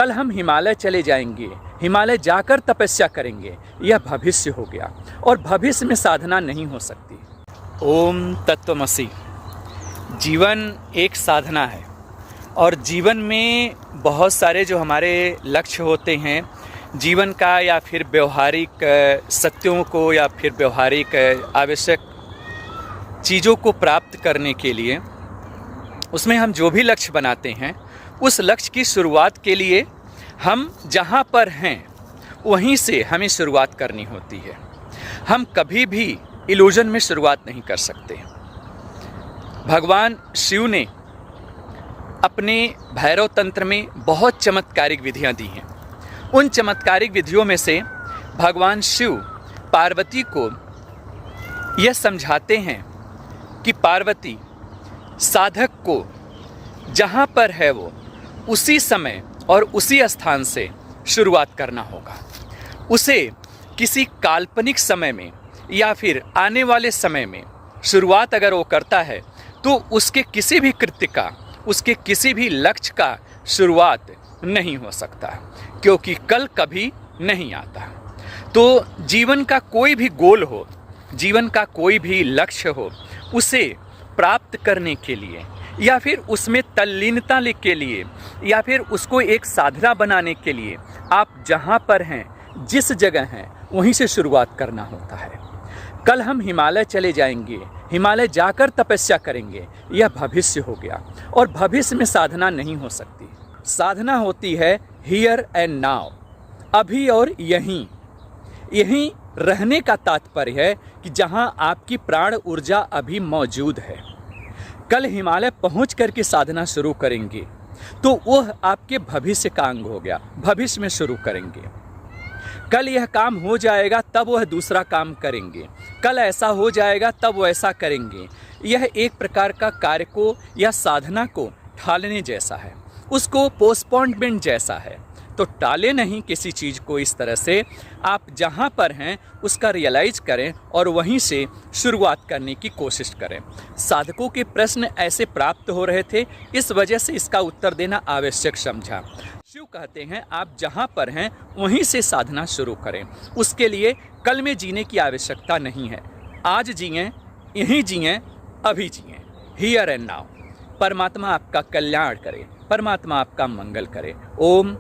कल हम हिमालय चले जाएंगे, हिमालय जाकर तपस्या करेंगे, यह भविष्य हो गया और भविष्य में साधना नहीं हो सकती। ओम तत्वमसि। जीवन एक साधना है और जीवन में बहुत सारे जो हमारे लक्ष्य होते हैं जीवन का, या फिर व्यवहारिक सत्यों को, या फिर व्यवहारिक आवश्यक चीज़ों को प्राप्त करने के लिए उसमें हम जो भी लक्ष्य बनाते हैं, उस लक्ष्य की शुरुआत के लिए हम जहाँ पर हैं वहीं से हमें शुरुआत करनी होती है। हम कभी भी इल्यूजन में शुरुआत नहीं कर सकते। भगवान शिव ने अपने भैरव तंत्र में बहुत चमत्कारिक विधियां दी हैं। उन चमत्कारिक विधियों में से भगवान शिव पार्वती को यह समझाते हैं कि पार्वती, साधक को जहाँ पर है वो उसी समय और उसी स्थान से शुरुआत करना होगा। उसे किसी काल्पनिक समय में या फिर आने वाले समय में शुरुआत अगर वो करता है तो उसके किसी भी कृत्य का, उसके किसी भी लक्ष्य का शुरुआत नहीं हो सकता, क्योंकि कल कभी नहीं आता। तो जीवन का कोई भी गोल हो, जीवन का कोई भी लक्ष्य हो, उसे प्राप्त करने के लिए या फिर उसमें तल्लीनता के लिए या फिर उसको एक साधना बनाने के लिए आप जहाँ पर हैं, जिस जगह हैं, वहीं से शुरुआत करना होता है। कल हम हिमालय चले जाएंगे, हिमालय जाकर तपस्या करेंगे, यह भविष्य हो गया और भविष्य में साधना नहीं हो सकती। साधना होती है हियर एंड नाउ, अभी और यहीं। यहीं रहने का तात्पर्य है कि जहाँ आपकी प्राण ऊर्जा अभी मौजूद है। कल हिमालय पहुँच करके साधना शुरू करेंगे तो वह आपके भविष्य का अंग हो गया, भविष्य में शुरू करेंगे। कल यह काम हो जाएगा तब वह दूसरा काम करेंगे, कल ऐसा हो जाएगा तब वह ऐसा करेंगे। यह एक प्रकार का कार्य को या साधना को टालने जैसा है, उसको पोस्टपोनमेंट जैसा है। तो टाले नहीं किसी चीज़ को। इस तरह से आप जहाँ पर हैं उसका रियलाइज करें और वहीं से शुरुआत करने की कोशिश करें। साधकों के प्रश्न ऐसे प्राप्त हो रहे थे, इस वजह से इसका उत्तर देना आवश्यक समझा। शिव कहते हैं आप जहाँ पर हैं वहीं से साधना शुरू करें। उसके लिए कल में जीने की आवश्यकता नहीं है। आज जिएं, यहीं जिएं, अभी जिएं, हियर एंड नाउ। परमात्मा आपका कल्याण करे, परमात्मा आपका मंगल करे। ओम।